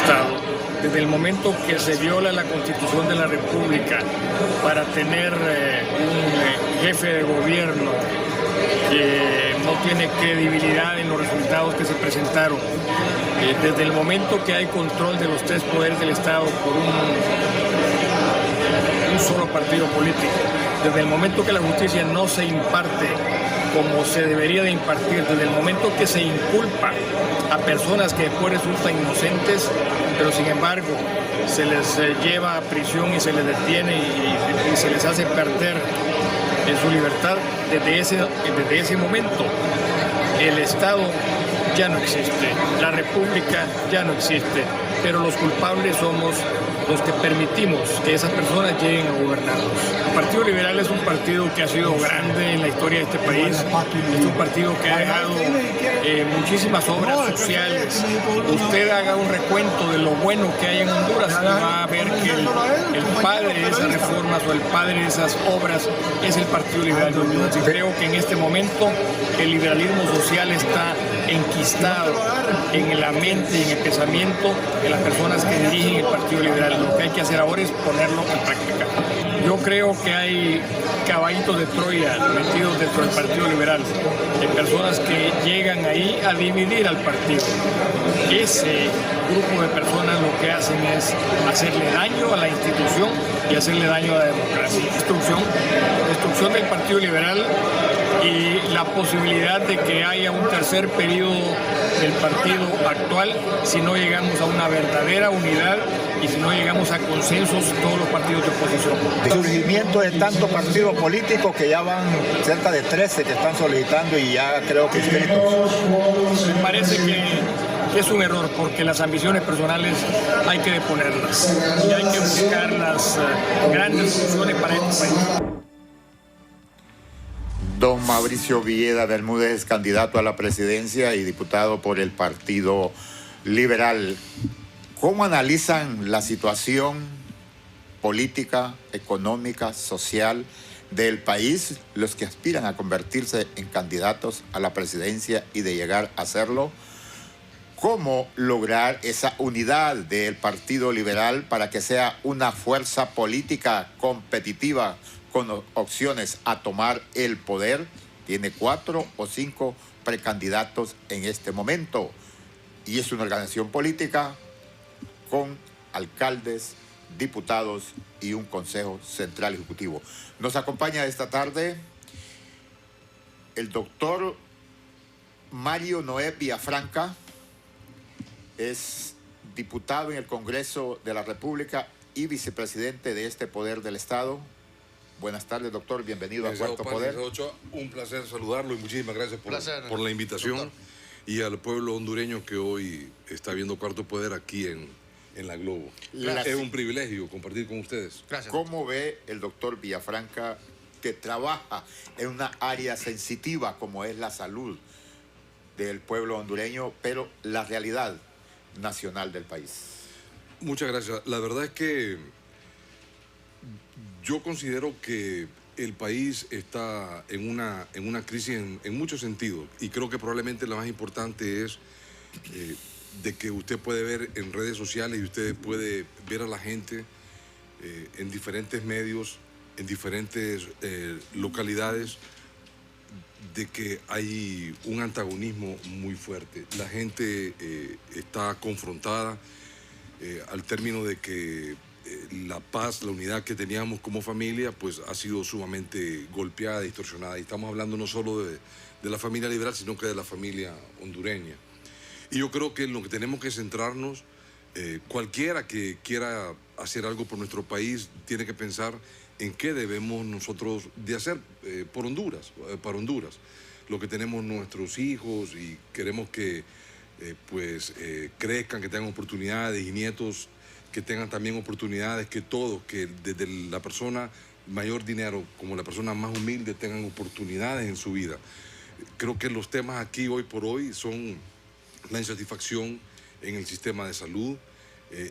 Estado, desde el momento que se viola la Constitución de la República para tener un jefe de gobierno que no tiene credibilidad en los resultados que se presentaron, desde el momento que hay control de los tres poderes del Estado por un solo partido político, desde el momento que la justicia no se imparte como se debería de impartir, desde el momento que se inculpa a personas que después resultan inocentes, pero sin embargo se les lleva a prisión y se les detiene y se les hace perder en su libertad, desde ese momento el Estado ya no existe, la República ya no existe, pero los culpables somos los que permitimos que esas personas lleguen a gobernarnos. El Partido Liberal es un partido que ha sido grande en la historia de este país, es un partido que ha dejado muchísimas obras sociales. Usted haga un recuento de lo bueno que hay en Honduras y va a ver que el padre de esas reformas o el padre de esas obras es el Partido Liberal de Honduras. Y creo que en este momento el liberalismo social está enquistado en la mente y en el pensamiento de las personas que dirigen el Partido Liberal. Lo que hay que hacer ahora es ponerlo en práctica. Yo creo que hay caballitos de Troya metidos dentro del Partido Liberal, de personas que llegan ahí a dividir al partido. Ese grupo de personas lo que hacen es hacerle daño a la institución y hacerle daño a la democracia. Destrucción del Partido Liberal y la posibilidad de que haya un tercer periodo del partido actual si no llegamos a una verdadera unidad y si no llegamos a consensos todos los partidos de oposición. El surgimiento de tantos partidos políticos que ya van cerca de 13 que están solicitando y ya creo que inscritos. Me parece que es un error porque las ambiciones personales hay que deponerlas y hay que buscar las grandes soluciones para este país. Don Mauricio Villeda Bermúdez es candidato a la presidencia y diputado por el Partido Liberal. ¿Cómo analizan la situación política, económica, social del país los que aspiran a convertirse en candidatos a la presidencia y de llegar a hacerlo? ¿Cómo lograr esa unidad del Partido Liberal para que sea una fuerza política competitiva con opciones a tomar el poder? Tiene 4 o 5 precandidatos en este momento y es una organización política con alcaldes, diputados y un Consejo Central Ejecutivo. Nos acompaña esta tarde el doctor Mario Noé Villafranca, es diputado en el Congreso de la República y vicepresidente de este poder del Estado. Buenas tardes, doctor. Bienvenido a Cuarto Poder. Un placer saludarlo y muchísimas gracias por la invitación, doctor. Y al pueblo hondureño que hoy está viendo Cuarto Poder aquí en la Globo. Es un privilegio compartir con ustedes. Gracias. ¿Cómo ve el doctor Villafranca que trabaja en una área sensitiva como es la salud del pueblo hondureño, pero la realidad nacional del país? Muchas gracias. La verdad es que yo considero que el país está en una crisis en muchos sentidos y creo que probablemente la más importante es de que usted puede ver en redes sociales y usted puede ver a la gente en diferentes medios, en diferentes localidades, de que hay un antagonismo muy fuerte. La gente está confrontada al término de que la paz, la unidad que teníamos como familia, pues ha sido sumamente golpeada, distorsionada. Y estamos hablando no solo de la familia liberal, sino que de la familia hondureña. Y yo creo que en lo que tenemos que centrarnos, cualquiera que quiera hacer algo por nuestro país, tiene que pensar en qué debemos nosotros de hacer por Honduras, para Honduras. Lo que tenemos nuestros hijos y queremos que crezcan, que tengan oportunidades y nietos que tengan también oportunidades, que todos, que desde la persona mayor dinero como la persona más humilde tengan oportunidades en su vida. Creo que los temas aquí hoy por hoy son la insatisfacción en el sistema de salud.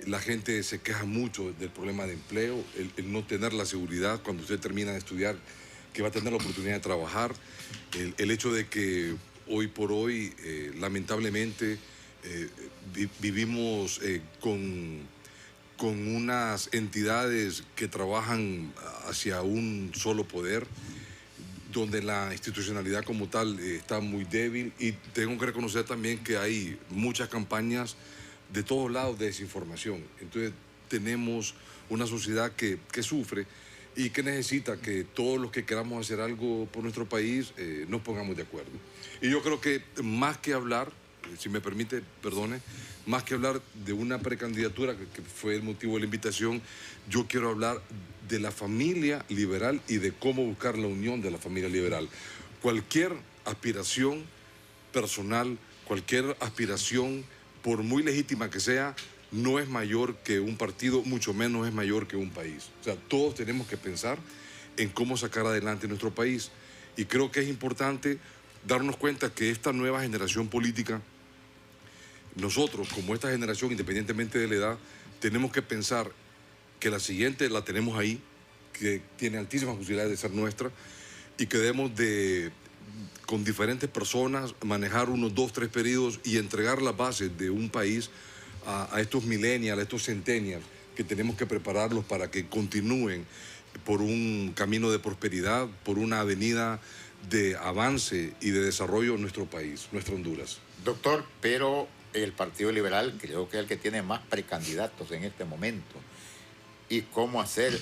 La gente se queja mucho del problema de empleo, el no tener la seguridad cuando usted termina de estudiar, que va a tener la oportunidad de trabajar. El hecho de que hoy por hoy, lamentablemente, vivimos con unas entidades que trabajan hacia un solo poder, donde la institucionalidad como tal está muy débil, y tengo que reconocer también que hay muchas campañas de todos lados de desinformación. Entonces tenemos una sociedad que sufre y que necesita que todos los que queramos hacer algo por nuestro país nos pongamos de acuerdo. Y yo creo que más que hablar, si me permite, perdone, más que hablar de una precandidatura, que fue el motivo de la invitación, yo quiero hablar de la familia liberal y de cómo buscar la unión de la familia liberal. Cualquier aspiración personal, cualquier aspiración, por muy legítima que sea, no es mayor que un partido, mucho menos es mayor que un país. O sea, todos tenemos que pensar en cómo sacar adelante nuestro país. Y creo que es importante darnos cuenta que esta nueva generación política, nosotros, como esta generación, independientemente de la edad, tenemos que pensar que la siguiente la tenemos ahí, que tiene altísimas posibilidades de ser nuestra, y que debemos de, con diferentes personas, manejar unos 2, 3 periodos y entregar las bases de un país a estos millennials, a estos centennials, que tenemos que prepararlos para que continúen por un camino de prosperidad, por una avenida de avance y de desarrollo en nuestro país, nuestra Honduras. Doctor, pero el Partido Liberal creo que es el que tiene más precandidatos en este momento. ¿Y cómo hacer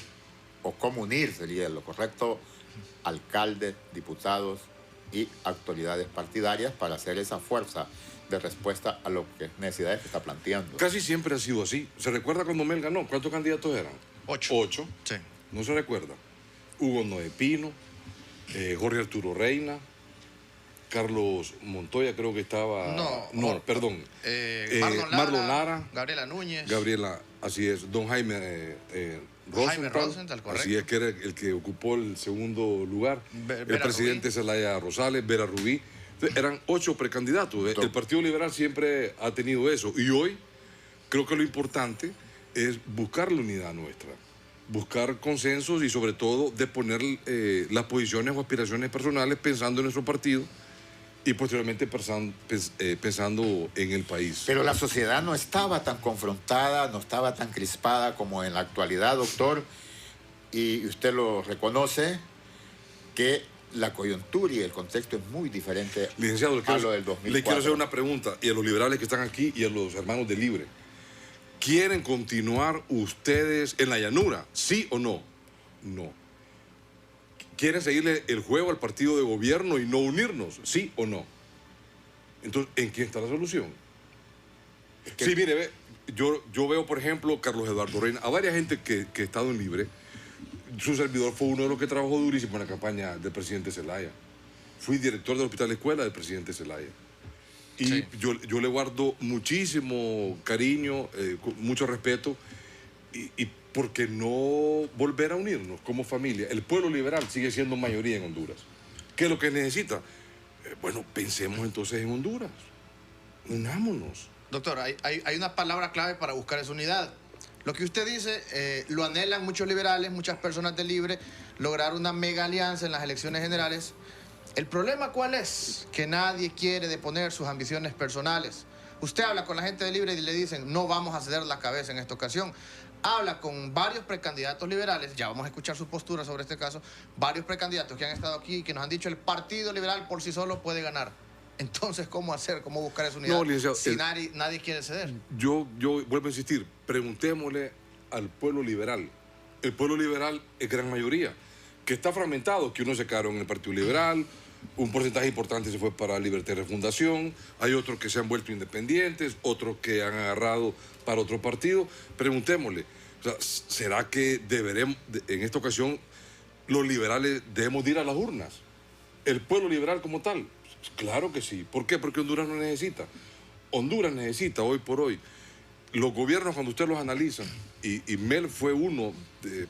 o cómo unir, sería lo correcto, alcaldes, diputados y autoridades partidarias para hacer esa fuerza de respuesta a lo que necesidades que está planteando? Casi siempre ha sido así. ¿Se recuerda cuando Mel ganó? ¿Cuántos candidatos eran? 8. 8. Sí. ¿No se recuerda? Hugo Noé Pino, Jorge Arturo Reina, Carlos Montoya creo que estaba... Perdón. Marlon Lara. Gabriela Núñez. Gabriela, así es. Don Jaime Rosenthal, correcto. así es, que era el que ocupó el segundo lugar. El presidente Zelaya Rosales, Vera Rubí. Entonces, eran 8 precandidatos. El Partido Liberal siempre ha tenido eso. Y hoy creo que lo importante es buscar la unidad nuestra, buscar consensos y sobre todo de poner las posiciones o aspiraciones personales pensando en nuestro partido y posteriormente pensando en el país. Pero la sociedad no estaba tan confrontada, no estaba tan crispada como en la actualidad, doctor, y usted lo reconoce, que la coyuntura y el contexto es muy diferente. Licenciado, a lo del 2004. Le quiero hacer una pregunta, y a los liberales que están aquí y a los hermanos de Libre. ¿Quieren continuar ustedes en la llanura? ¿Sí o no? No. ¿Quieren seguirle el juego al partido de gobierno y no unirnos? ¿Sí o no? Entonces, ¿en quién está la solución? Sí, mire, yo veo, por ejemplo, Carlos Eduardo Reina, a varias gente que ha estado en Libre. Su servidor fue uno de los que trabajó durísimo en la campaña del presidente Zelaya. Fui director del Hospital Escuela del presidente Zelaya. Y sí, yo le guardo muchísimo cariño, mucho respeto, y ¿por qué no volver a unirnos como familia? El pueblo liberal sigue siendo mayoría en Honduras. ¿Qué es lo que necesita? Bueno, pensemos entonces en Honduras. Unámonos. Doctor, hay una palabra clave para buscar esa unidad. Lo que usted dice, lo anhelan muchos liberales, muchas personas de Libre, lograr una mega alianza en las elecciones generales. ¿El problema cuál es? Que nadie quiere deponer sus ambiciones personales. Usted habla con la gente de Libre y le dicen, no vamos a ceder la cabeza en esta ocasión. Habla con varios precandidatos liberales, ya vamos a escuchar su postura sobre este caso, varios precandidatos que han estado aquí y que nos han dicho el Partido Liberal por sí solo puede ganar. Entonces, ¿cómo hacer? ¿Cómo buscar esa unidad? No, licenciado, si nadie quiere ceder. Yo vuelvo a insistir, preguntémosle al pueblo liberal. El pueblo liberal es gran mayoría, que está fragmentado, que unos se quedaron en el Partido Liberal, un porcentaje importante se fue para Libertad y Refundación, hay otros que se han vuelto independientes, otros que han agarrado para otro partido. Preguntémosle, o sea, ¿será que deberemos, en esta ocasión, los liberales debemos ir a las urnas? ¿El pueblo liberal como tal? Claro que sí. ¿Por qué? Porque Honduras no necesita. Honduras necesita hoy por hoy. Los gobiernos, cuando usted los analiza, y Mel fue uno,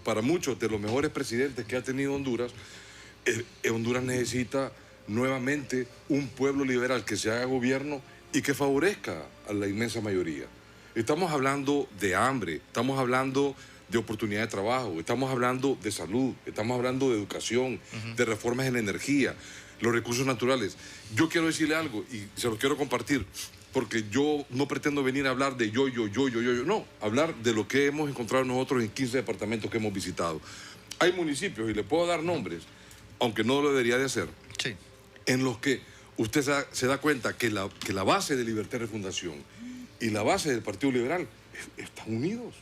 para muchos, de los mejores presidentes que ha tenido Honduras, Honduras necesita nuevamente un pueblo liberal que se haga gobierno y que favorezca a la inmensa mayoría. Estamos hablando de hambre, estamos hablando de oportunidad de trabajo, estamos hablando de salud, estamos hablando de educación, de reformas en energía, los recursos naturales. Yo quiero decirle algo y se lo quiero compartir. porque yo no pretendo venir a hablar de yo, no, hablar de lo que hemos encontrado nosotros en 15 departamentos que hemos visitado. Hay municipios, y le puedo dar nombres, aunque no lo debería de hacer, Sí. en los que usted se da cuenta que la base de Libertad y Refundación y la base del Partido Liberal están unidos.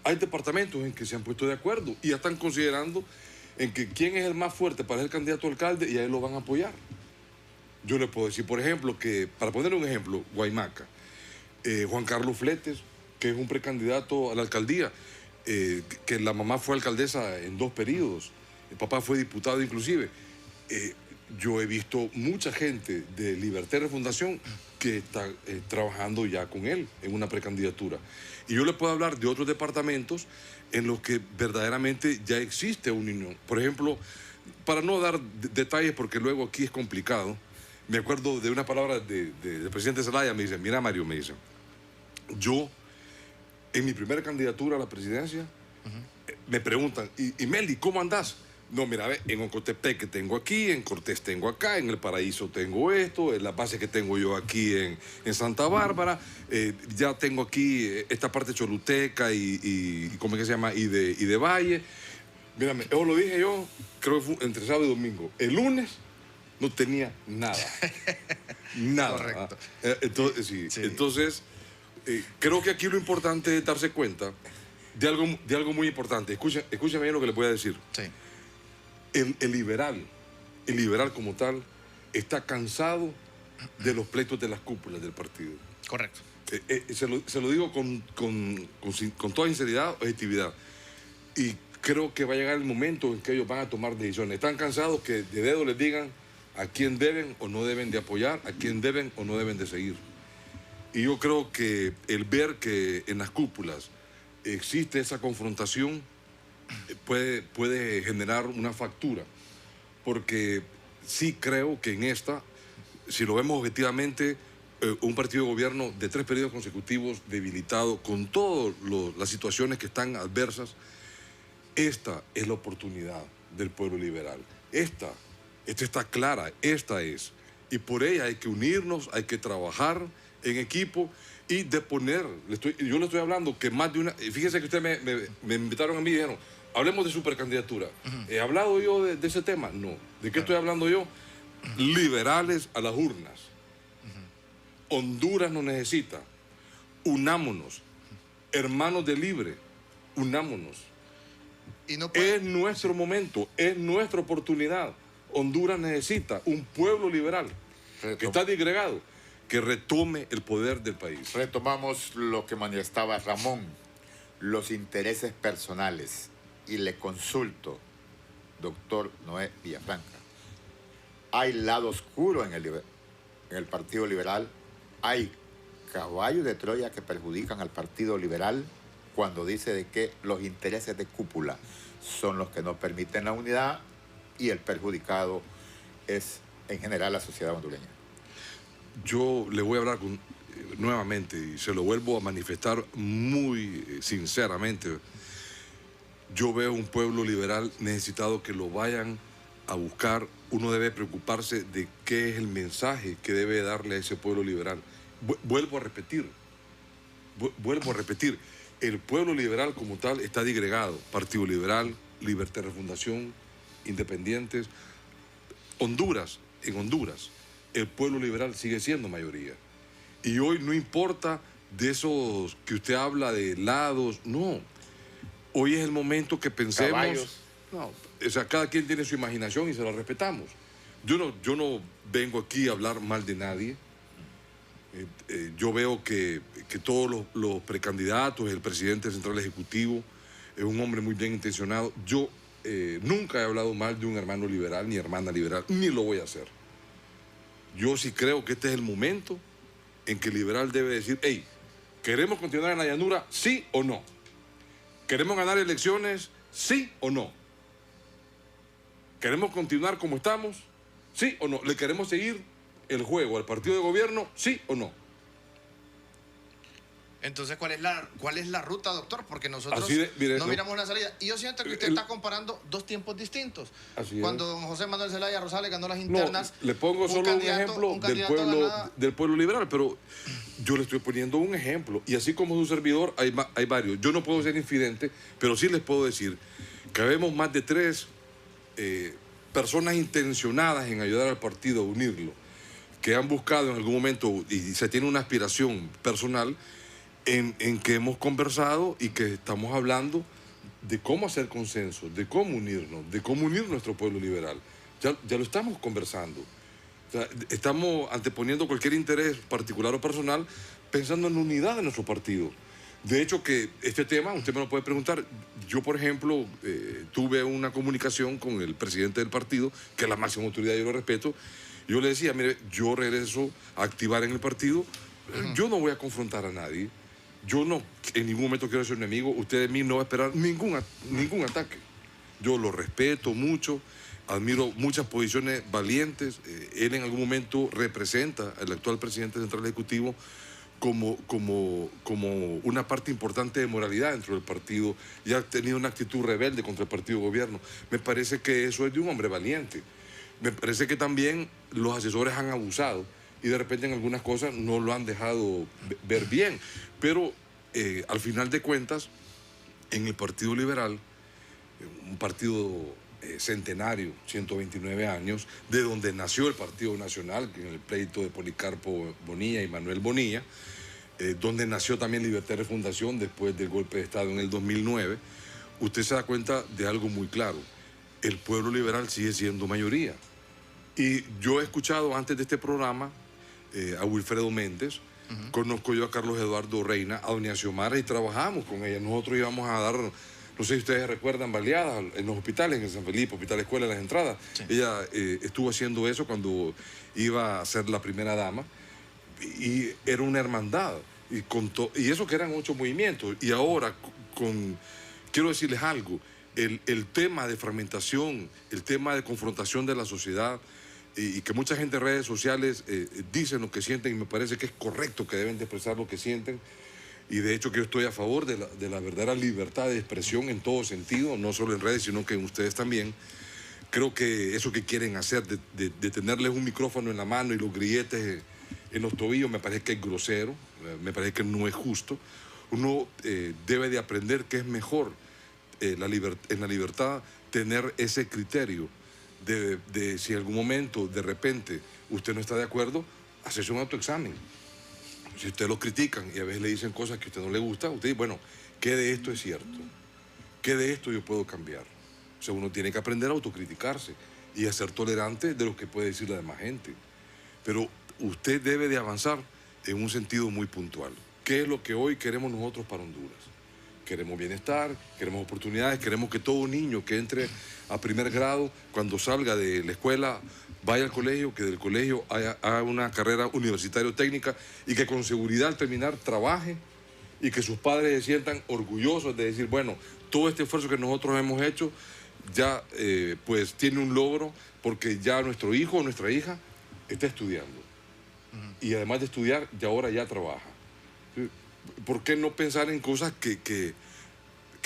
Hay departamentos en que se han puesto de acuerdo y ya están considerando en que quién es el más fuerte para ser candidato a alcalde y a él lo van a apoyar. Yo le puedo decir, por ejemplo, que, para poner un ejemplo, Guaymaca, Juan Carlos Fletes, que es un precandidato a la alcaldía, que la mamá fue alcaldesa en 2 periodos, el papá fue diputado inclusive. Yo he visto mucha gente de Libertad y Refundación que está trabajando ya con él en una precandidatura. Y yo le puedo hablar de otros departamentos en los que verdaderamente ya existe una unión. Por ejemplo, para no dar detalles porque luego aquí es complicado, me acuerdo de una palabra del presidente Zelaya, me dice, mira Mario, me dice, yo en mi primera candidatura a la presidencia me preguntan, ¿y Meli, cómo andás? No, mira, ve, en Ocotepeque que tengo aquí, en Cortés tengo acá, en El Paraíso tengo esto, en la base que tengo yo aquí en Santa Bárbara, ya tengo aquí esta parte choluteca y ¿cómo es que se llama? Y de Valle. Mírame, eso lo dije yo, creo que fue entre sábado y domingo. El lunes no tenía nada. Nada. Correcto. Entonces, sí. Entonces, creo que aquí lo importante es darse cuenta de algo muy importante. Escúchame bien lo que le voy a decir. Sí. El liberal como tal, está cansado de los pleitos de las cúpulas del partido. Correcto. Se lo digo con toda sinceridad, objetividad. Y creo que va a llegar el momento en que ellos van a tomar decisiones. Están cansados que de dedo les digan a quién deben o no deben de apoyar, a quién deben o no deben de seguir. Y yo creo que el ver que en las cúpulas existe esa confrontación puede generar una factura, porque sí creo que en esta, si lo vemos objetivamente, un partido de gobierno de 3 periodos consecutivos debilitado, con todas las situaciones que están adversas, esta es la oportunidad del pueblo liberal. Esta está clara, esta es. Y por ella hay que unirnos, hay que trabajar en equipo y de poner, yo le estoy hablando que más de una, fíjense que ustedes me invitaron a mí y dijeron, hablemos de supercandidatura. ¿He hablado yo de ese tema? No. ¿De qué estoy hablando yo? Liberales a las urnas. Honduras nos necesita. Unámonos. Hermanos de Libre, unámonos. Y no puede... Es nuestro momento, es nuestra oportunidad. Honduras necesita un pueblo liberal que está disgregado, que retome el poder del país. Retomamos lo que manifestaba Ramón, los intereses personales. Y le consulto, doctor Noé Villafranca, ¿hay lado oscuro en el Partido Liberal? ¿Hay caballos de Troya que perjudican al Partido Liberal cuando dice de que los intereses de cúpula son los que no permiten la unidad y el perjudicado es en general la sociedad hondureña? Yo le voy a hablar nuevamente y se lo vuelvo a manifestar muy sinceramente. Yo veo un pueblo liberal necesitado que lo vayan a buscar. Uno debe preocuparse de qué es el mensaje que debe darle a ese pueblo liberal. Vuelvo a repetir, el pueblo liberal como tal está disgregado. Partido Liberal, Libertad y Refundación, Independientes. En Honduras, el pueblo liberal sigue siendo mayoría. Y hoy no importa de esos que usted habla de lados, no. Hoy es el momento que pensemos... Caballos. No, o sea, cada quien tiene su imaginación y se la respetamos. Yo no vengo aquí a hablar mal de nadie. Yo veo que todos los precandidatos, el presidente central ejecutivo, es un hombre muy bien intencionado. Yo nunca he hablado mal de un hermano liberal ni hermana liberal, ni lo voy a hacer. Yo sí creo que este es el momento en que el liberal debe decir, hey, ¿queremos continuar en la llanura? ¿Sí o no? ¿Queremos ganar elecciones? ¿Sí o no? ¿Queremos continuar como estamos? ¿Sí o no? ¿Le queremos seguir el juego al partido de gobierno? ¿Sí o no? Entonces, ¿cuál es la ruta, doctor? Porque nosotros mire, no miramos una salida. Y yo siento que usted está comparando dos tiempos distintos. Cuando don José Manuel Zelaya Rosales ganó las internas... No, le pongo solo un ejemplo del pueblo liberal, pero yo le estoy poniendo un ejemplo. Y así como su servidor, hay varios. Yo no puedo ser infidente, pero sí les puedo decir que habemos más de 3 personas intencionadas en ayudar al partido a unirlo, que han buscado en algún momento, y se tiene una aspiración personal, en que hemos conversado y que estamos hablando de cómo hacer consenso, de cómo unirnos, de cómo unir nuestro pueblo liberal. Ya lo estamos conversando. O sea, estamos anteponiendo cualquier interés particular o personal pensando en la unidad de nuestro partido. De hecho, que este tema, usted me lo puede preguntar. Yo, por ejemplo, tuve una comunicación con el presidente del partido, que es la máxima autoridad, yo lo respeto. Yo le decía, mire, yo regreso a activar en el partido. Yo no voy a confrontar a nadie. Yo no, en ningún momento quiero ser un enemigo. Usted de mí no va a esperar ningún ataque. Yo lo respeto mucho, admiro muchas posiciones valientes. Él en algún momento representa al actual presidente central ejecutivo como una parte importante de moralidad dentro del partido, y ha tenido una actitud rebelde contra el partido de gobierno. Me parece que eso es de un hombre valiente. Me parece que también los asesores han abusado y de repente en algunas cosas no lo han dejado ver bien. Pero al final de cuentas, en el Partido Liberal, un partido centenario, 129 años, de donde nació el Partido Nacional, en el pleito de Policarpo Bonilla y Manuel Bonilla, donde nació también Libertad Fundación después del golpe de Estado en el 2009, usted se da cuenta de algo muy claro. El pueblo liberal sigue siendo mayoría. Y yo he escuchado antes de este programa a Wilfredo Méndez, conozco yo a Carlos Eduardo Reina, a doña Xiomara, y trabajamos con ella. Nosotros íbamos a dar, no sé si ustedes recuerdan, baleadas en los hospitales, en San Felipe, Hospital Escuela, en las entradas. Sí. Ella estuvo haciendo eso cuando iba a ser la primera dama, y era una hermandad. Y eso que eran 8 movimientos. Y ahora, quiero decirles algo, el tema de fragmentación, el tema de confrontación de la sociedad, y que mucha gente en redes sociales dicen lo que sienten, y me parece que es correcto que deben de expresar lo que sienten, y de hecho que yo estoy a favor de la verdadera libertad de expresión en todo sentido, no solo en redes, sino que en ustedes también. Creo que eso que quieren hacer, de tenerles un micrófono en la mano y los grilletes en los tobillos, me parece que es grosero, me parece que no es justo. Uno debe de aprender que es mejor en la libertad tener ese criterio de si en algún momento de repente usted no está de acuerdo, hacerse un autoexamen. Si usted lo critican y a veces le dicen cosas que a usted no le gusta, usted dice, bueno, ¿qué de esto es cierto? ¿Qué de esto yo puedo cambiar? O sea, uno tiene que aprender a autocriticarse y a ser tolerante de lo que puede decir la demás gente. Pero usted debe de avanzar en un sentido muy puntual. ¿Qué es lo que hoy queremos nosotros para Honduras? Queremos bienestar, queremos oportunidades, queremos que todo niño que entre a primer grado, cuando salga de la escuela, vaya al colegio, que del colegio haga una carrera universitaria técnica, y que con seguridad al terminar trabaje, y que sus padres se sientan orgullosos de decir, bueno, todo este esfuerzo que nosotros hemos hecho ya pues tiene un logro, porque ya nuestro hijo o nuestra hija está estudiando. Y además de estudiar, ya ahora ya trabaja. ¿Por qué no pensar en cosas que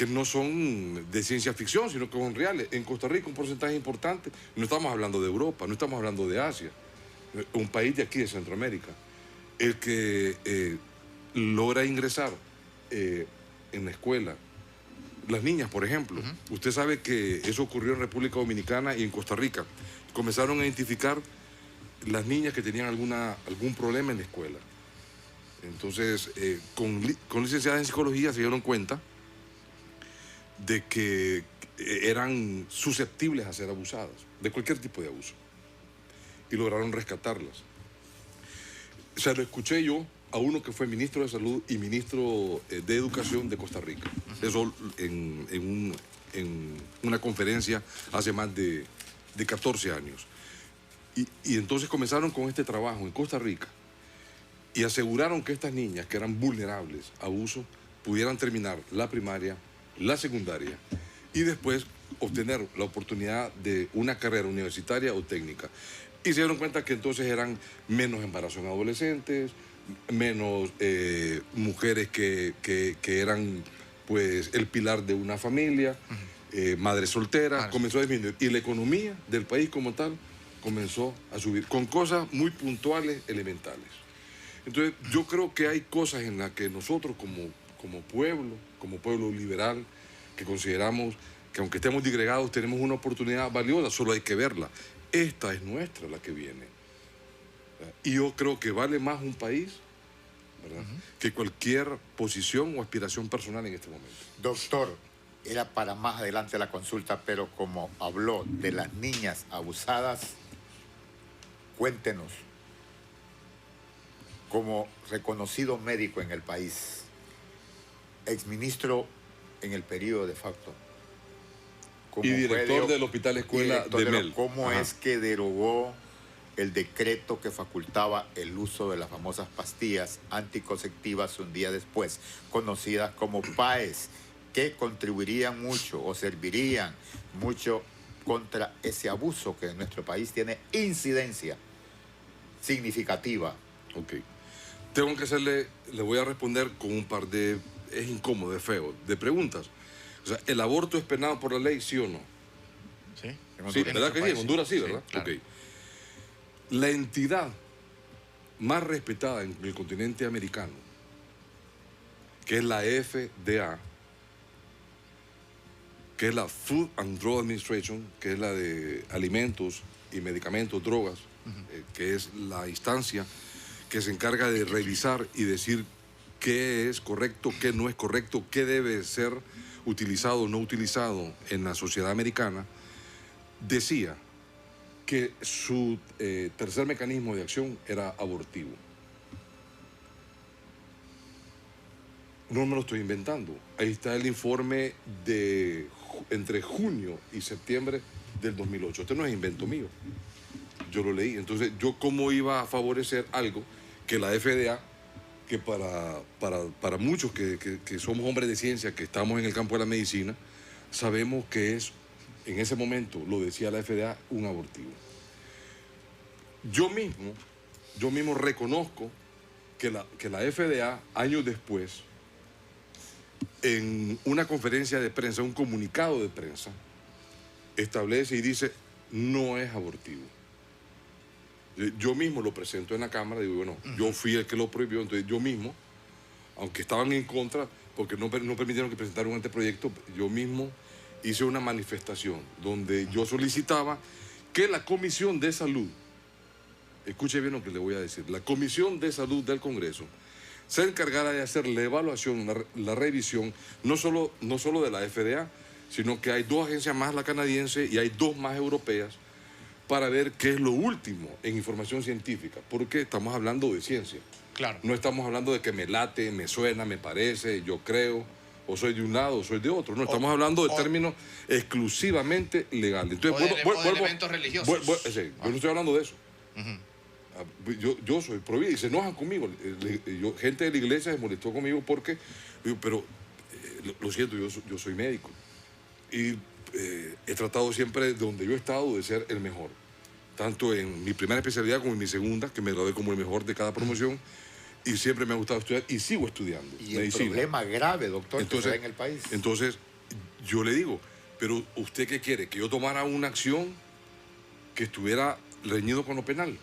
no son de ciencia ficción, sino que son reales? En Costa Rica un porcentaje importante, no estamos hablando de Europa, no estamos hablando de Asia, un país de aquí, de Centroamérica, el que logra ingresar en la escuela. Las niñas, por ejemplo, usted sabe que eso ocurrió en República Dominicana y en Costa Rica. Comenzaron a identificar las niñas que tenían algún problema en la escuela. Entonces, con licenciadas en psicología se dieron cuenta de que eran susceptibles a ser abusadas, de cualquier tipo de abuso, y lograron rescatarlas. Se lo escuché yo a uno que fue ministro de Salud y ministro de Educación de Costa Rica. Eso en una conferencia hace más de 14 años. Y entonces comenzaron con este trabajo en Costa Rica y aseguraron que estas niñas que eran vulnerables a abuso pudieran terminar la primaria, la secundaria y después obtener la oportunidad de una carrera universitaria o técnica. Y se dieron cuenta que entonces eran menos embarazos en adolescentes, menos mujeres que eran pues el pilar de una familia, madres solteras, comenzó a disminuir. Y la economía del país como tal comenzó a subir, con cosas muy puntuales, elementales. Entonces, yo creo que hay cosas en las que nosotros como pueblo liberal, que consideramos que aunque estemos disgregados, tenemos una oportunidad valiosa, solo hay que verla. Esta es nuestra, la que viene. Y yo creo que vale más un país, ¿verdad?, que cualquier posición o aspiración personal en este momento. Doctor, era para más adelante la consulta, pero como habló de las niñas abusadas, cuéntenos, como reconocido médico en el país, exministro en el periodo de facto, y director del Hospital Escuela de Mel. ¿Cómo es que derogó el decreto que facultaba el uso de las famosas pastillas anticonceptivas un día después, conocidas como PAES, que contribuirían mucho o servirían mucho contra ese abuso que en nuestro país tiene incidencia significativa? Ok. Tengo que hacerle, le voy a responder con un par de, es incómodo, es feo, de preguntas. O sea, ¿el aborto es penado por la ley, sí o no? Sí, Sí, ¿verdad que sí? En Honduras sí, ¿verdad? Claro. Ok. La entidad más respetada en el continente americano, que es la FDA, que es la Food and Drug Administration, que es la de alimentos y medicamentos, drogas, que es la instancia que se encarga de revisar y decir qué es correcto, qué no es correcto, qué debe ser utilizado o no utilizado en la sociedad americana, decía que su tercer mecanismo de acción era abortivo. No me lo estoy inventando. Ahí está el informe de entre junio y septiembre del 2008. Este no es invento mío. Yo lo leí. Entonces, ¿yo cómo iba a favorecer algo que la FDA, que para muchos que somos hombres de ciencia, que estamos en el campo de la medicina, sabemos que es, en ese momento, lo decía la FDA, un abortivo? Yo mismo reconozco que la FDA, años después, en una conferencia de prensa, un comunicado de prensa, establece y dice, no es abortivo. Yo mismo lo presento en la Cámara, digo, bueno, yo fui el que lo prohibió, entonces yo mismo, aunque estaban en contra, porque no permitieron que presentara un anteproyecto, yo mismo hice una manifestación donde yo solicitaba que la Comisión de Salud, escuche bien lo que le voy a decir, la Comisión de Salud del Congreso se encargara de hacer la evaluación, la revisión, no solo de la FDA, sino que hay 2 agencias más, la canadiense, y hay 2 más europeas, para ver qué es lo último en información científica, porque estamos hablando de ciencia. Claro. No estamos hablando de que me late, me suena, me parece, yo creo, o soy de un lado o soy de otro. No, estamos hablando de términos exclusivamente legales. Entonces, o de elementos religiosos. Sí, yo no estoy hablando de eso. Yo soy prohibido y se enojan conmigo. Gente de la iglesia se molestó conmigo porque, pero lo siento, yo soy médico. Y he tratado siempre, donde yo he estado, de ser el mejor. Tanto en mi primera especialidad como en mi segunda, que me gradué como el mejor de cada promoción. Y siempre me ha gustado estudiar y sigo estudiando. Y medicina. el problema grave, doctor, Entonces, que se da en el país. Entonces, yo le digo, pero ¿usted qué quiere? ¿Que yo tomara una acción que estuviera reñido con lo penal?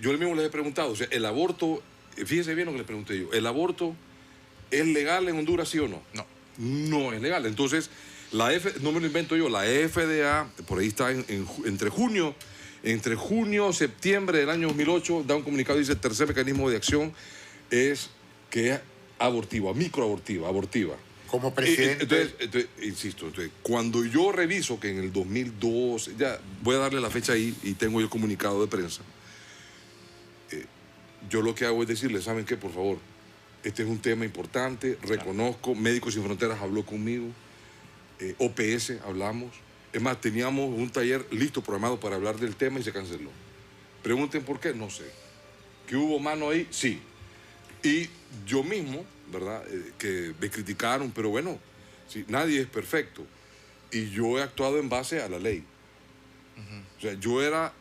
Yo mismo les he preguntado, o sea, el aborto, fíjese bien lo que les pregunté yo, ¿el aborto es legal en Honduras, sí o no? No. No es legal. Entonces, no me lo invento yo, la FDA, por ahí está entre junio y septiembre del año 2008, da un comunicado y dice, el tercer mecanismo de acción es que es abortiva, microabortiva, abortiva. Como presidente. Entonces, insisto, cuando yo reviso que en el 2002, ya voy a darle la fecha ahí y tengo yo el comunicado de prensa, yo lo que hago es decirle, ¿saben qué? Por favor, este es un tema importante, reconozco, Médicos Sin Fronteras habló conmigo, OPS hablamos, es más, teníamos un taller listo, programado para hablar del tema y se canceló. Pregunten por qué, no sé. ¿Que hubo mano ahí? Sí. Y yo mismo, ¿verdad? Que me criticaron, pero bueno, sí, nadie es perfecto. Y yo he actuado en base a la ley. O sea, yo era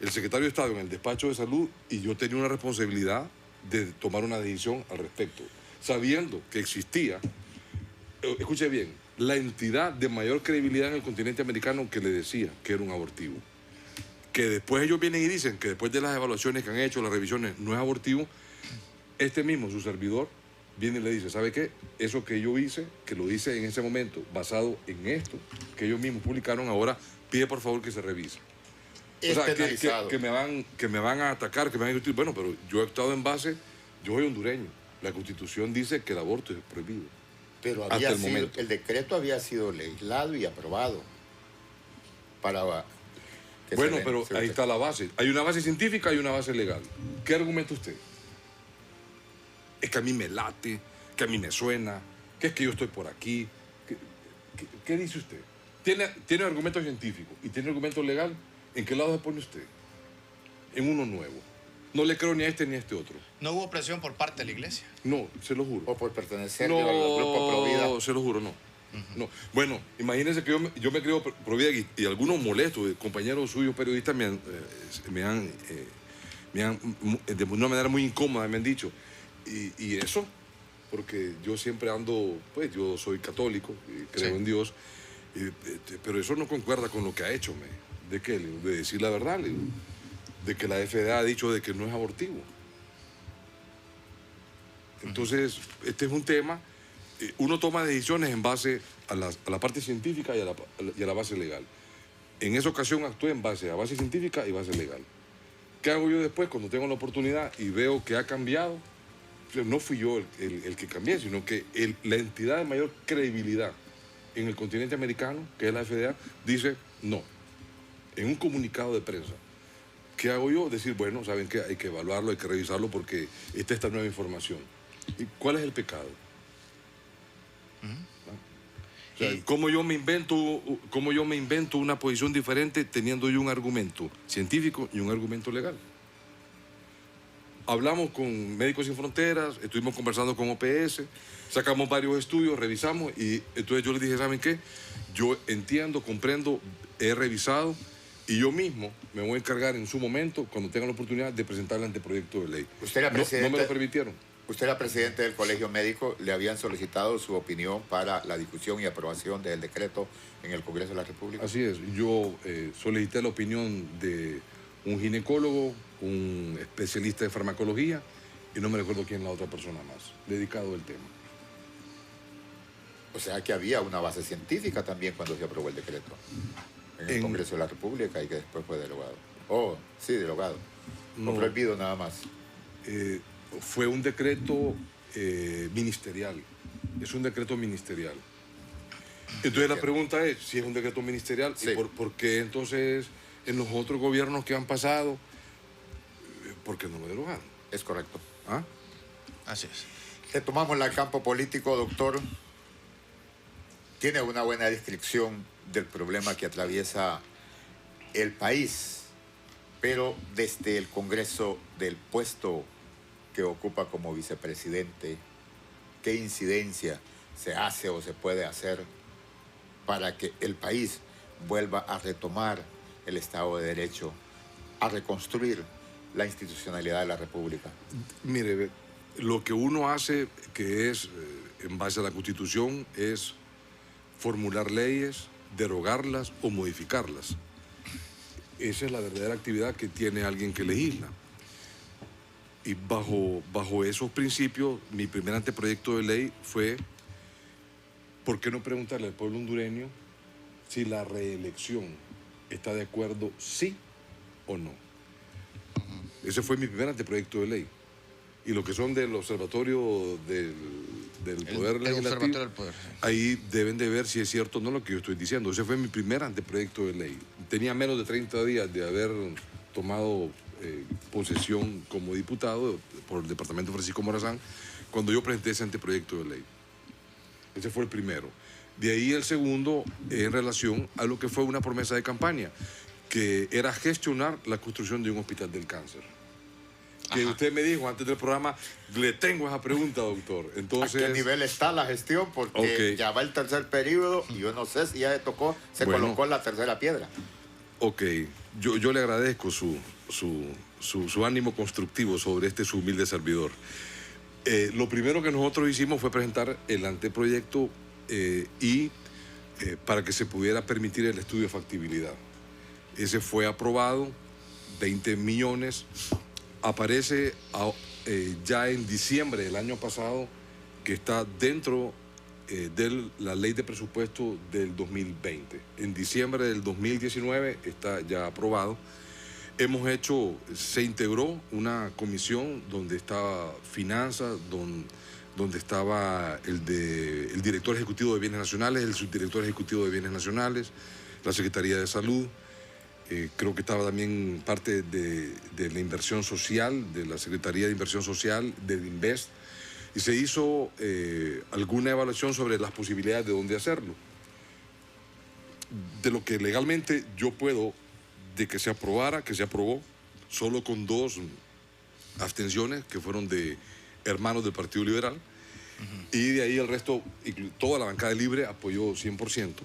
el secretario de Estado en el despacho de salud y yo tenía una responsabilidad de tomar una decisión al respecto, sabiendo que existía, escuche bien, la entidad de mayor credibilidad en el continente americano que le decía que era un abortivo. Que después ellos vienen y dicen que después de las evaluaciones que han hecho, las revisiones, no es abortivo, este mismo, su servidor, viene y le dice, ¿sabe qué? Eso que yo hice, que lo hice en ese momento, basado en esto, que ellos mismos publicaron, ahora pide por favor que se revise. Es o sea, penalizado. que me van a atacar, que me van a discutir. Bueno, pero yo he actuado en base, yo soy hondureño. La Constitución dice que el aborto es prohibido. Pero hasta el momento. el decreto había sido legislado y aprobado para que Bueno, se pero ahí está la base. Hay una base científica y una base legal. ¿Qué argumenta usted? Es que a mí me late, que a mí me suena, que es que yo estoy por aquí. ¿Qué dice usted? ¿Tiene argumento científico y tiene argumento legal? ¿En qué lado se pone usted? En uno nuevo. No le creo ni a este ni a este otro. No hubo presión por parte de la iglesia. No, se lo juro. o por pertenecer No, al grupo Provida. se lo juro, no. No. Bueno, imagínense que yo me creo Provida y algunos molestos, compañeros suyos periodistas me han de una manera muy incómoda me han dicho. Y eso, porque yo siempre ando, pues yo soy católico, y creo en Dios, pero eso no concuerda con lo que ha hecho, ¿de qué? De decir la verdad, de que la FDA ha dicho de que no es abortivo. Entonces, este es un tema, uno toma decisiones en base a la parte científica y a la base legal. En esa ocasión actué en base a base científica y base legal. ¿Qué hago yo después cuando tengo la oportunidad y veo que ha cambiado? No fui yo el que cambié, sino que la entidad de mayor credibilidad en el continente americano, que es la FDA, dice no. En un comunicado de prensa. ¿Qué hago yo? Decir, bueno, saben que hay que evaluarlo, hay que revisarlo porque está esta nueva información. ¿Y cuál es el pecado? O sea, ¿cómo yo me invento una posición diferente teniendo yo un argumento científico y un argumento legal? Hablamos con Médicos Sin Fronteras, estuvimos conversando con OPS, sacamos varios estudios, revisamos y entonces yo les dije, ¿saben qué? Yo entiendo, comprendo, he revisado y yo mismo me voy a encargar en su momento, cuando tenga la oportunidad, de presentar el anteproyecto de ley. Usted era No me lo permitieron. Usted era presidente del Colegio Médico, le habían solicitado su opinión para la discusión y aprobación del decreto en el Congreso de la República. Así es, yo solicité la opinión de un ginecólogo, un especialista de farmacología y no me recuerdo quién la otra persona más, dedicado al tema. O sea que había una base científica también cuando se aprobó el decreto en el Congreso de la República y que después fue derogado. Oh, sí, derogado. No prohibido nada más. Fue un decreto ministerial. Es un decreto ministerial. Entonces la pregunta es, si es un decreto ministerial, sí. ¿por qué entonces en los otros gobiernos que han pasado, por qué no lo derogaron? Es correcto. ¿Ah? Así es. Retomamos el campo político, doctor. Tiene una buena descripción del problema que atraviesa el país, pero desde el Congreso, del puesto que ocupa como vicepresidente, ¿qué incidencia se hace o se puede hacer para que el país vuelva a retomar el Estado de Derecho, a reconstruir la institucionalidad de la República? Mire, lo que uno hace, que es en base a la Constitución, es formular leyes, derogarlas o modificarlas. Esa es la verdadera actividad que tiene alguien que legisla. Y bajo esos principios, mi primer anteproyecto de ley fue, ¿por qué no preguntarle al pueblo hondureño si la reelección está de acuerdo sí o no? Ese fue mi primer anteproyecto de ley. Y lo que son del observatorio del Poder Legislativo, Observatorio del Poder, sí. Ahí deben de ver si es cierto o no lo que yo estoy diciendo. Ese fue mi primer anteproyecto de ley. Tenía menos de 30 días de haber tomado posesión como diputado por el departamento Francisco Morazán cuando yo presenté ese anteproyecto de ley. Ese fue el primero. De ahí el segundo en relación a lo que fue una promesa de campaña, que era gestionar la construcción de un hospital del cáncer. Que usted me dijo antes del programa, le tengo esa pregunta, doctor. Entonces, ¿a qué nivel está la gestión? Porque ya va el tercer periodo y yo no sé si ya se colocó la tercera piedra. Ok, yo le agradezco su ánimo constructivo sobre este su humilde servidor. Lo primero que nosotros hicimos fue presentar el anteproyecto para que se pudiera permitir el estudio de factibilidad. Ese fue aprobado, 20 millones. Aparece ya en diciembre del año pasado que está dentro de la ley de presupuesto del 2020. En diciembre del 2019 está ya aprobado. Se integró una comisión donde estaba finanzas, donde estaba el director ejecutivo de Bienes Nacionales, el subdirector ejecutivo de Bienes Nacionales, la Secretaría de Salud. Creo que estaba también parte de la inversión social, de la Secretaría de Inversión Social, del INVEST, y se hizo alguna evaluación sobre las posibilidades de dónde hacerlo. De lo que legalmente yo puedo, de que se aprobara, que se aprobó, solo con 2 abstenciones, que fueron de hermanos del Partido Liberal, y de ahí el resto, toda la bancada libre apoyó 100%,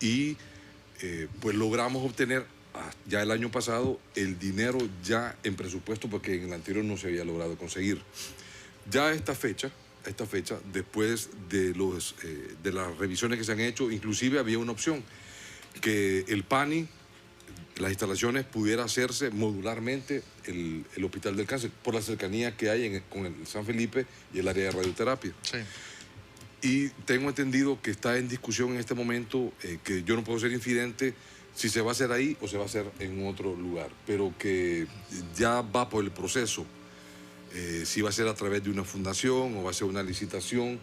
y pues logramos obtener ya el año pasado el dinero ya en presupuesto, porque en el anterior no se había logrado conseguir. Ya a esta fecha, después de las revisiones que se han hecho, inclusive había una opción, que el PANI, las instalaciones, pudiera hacerse modularmente el Hospital del Cáncer, por la cercanía que hay con el San Felipe y el área de radioterapia. Sí. Y tengo entendido que está en discusión en este momento, que yo no puedo ser infidente si se va a hacer ahí o se va a hacer en otro lugar, pero que ya va por el proceso. Si va a ser a través de una fundación o va a ser una licitación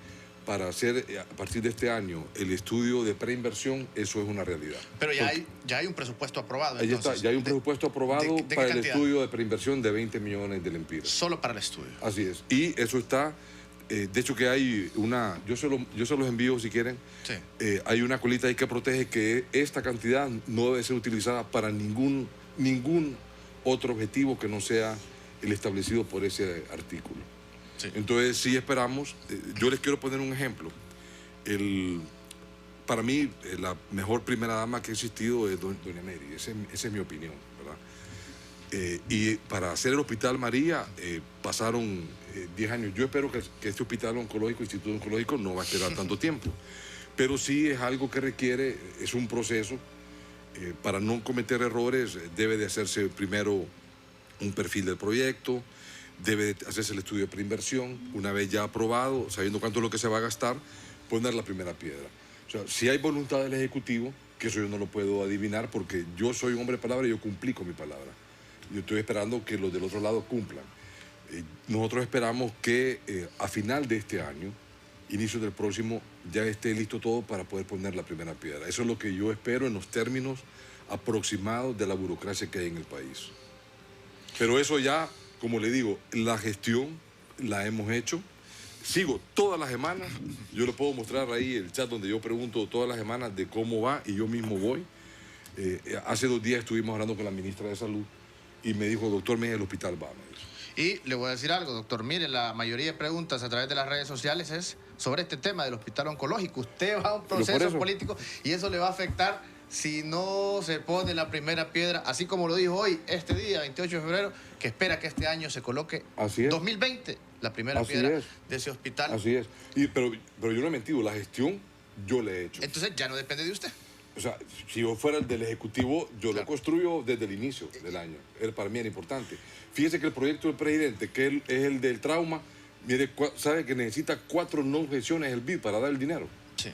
para hacer a partir de este año el estudio de preinversión, eso es una realidad. Pero ya hay un presupuesto aprobado. Ahí entonces, está, ya hay un presupuesto aprobado ¿de para el cantidad? estudio de preinversión de 20 millones del Empira. Solo para el estudio. Así es. Y eso está, de hecho que hay una, yo se los envío si quieren, Sí. hay una colita ahí que protege que esta cantidad no debe ser utilizada para ningún otro objetivo que no sea el establecido por ese artículo. Sí. Entonces sí esperamos, yo les quiero poner un ejemplo. Para mí la mejor primera dama que ha existido es doña Mary, esa es mi opinión, ¿verdad? Y para hacer el Hospital María pasaron 10 años. Yo espero que este hospital oncológico, instituto oncológico, no va a esperar tanto tiempo, pero sí es algo que requiere, es un proceso. Para no cometer errores debe de hacerse primero un perfil del proyecto, debe de hacerse el estudio de preinversión, una vez ya aprobado, sabiendo cuánto es lo que se va a gastar, poner la primera piedra. O sea, si hay voluntad del Ejecutivo, que eso yo no lo puedo adivinar porque yo soy un hombre de palabra y yo cumplí con mi palabra. Yo estoy esperando que los del otro lado cumplan. Nosotros esperamos que a final de este año, inicio del próximo, ya esté listo todo para poder poner la primera piedra. Eso es lo que yo espero en los términos aproximados de la burocracia que hay en el país. Pero eso ya, como le digo, la gestión la hemos hecho. Sigo todas las semanas, yo le puedo mostrar ahí el chat donde yo pregunto todas las semanas de cómo va y yo mismo voy. Hace 2 días estuvimos hablando con la ministra de Salud y me dijo, doctor, el hospital va, me dijo. Y le voy a decir algo, doctor. Mire, la mayoría de preguntas a través de las redes sociales es sobre este tema del hospital oncológico. Usted va a un proceso político y eso le va a afectar si no se pone la primera piedra, así como lo dijo hoy, este día, 28 de febrero, que espera que este año se coloque, 2020, la primera piedra de ese hospital. Así es. Pero yo no he mentido, la gestión yo la he hecho. Entonces ya no depende de usted. O sea, si yo fuera el del Ejecutivo, yo lo construyo desde el inicio del año. Para mí era importante. Fíjese que el proyecto del presidente, que es el del trauma, mire, sabe que necesita 4 no objeciones el BID para dar el dinero. Sí.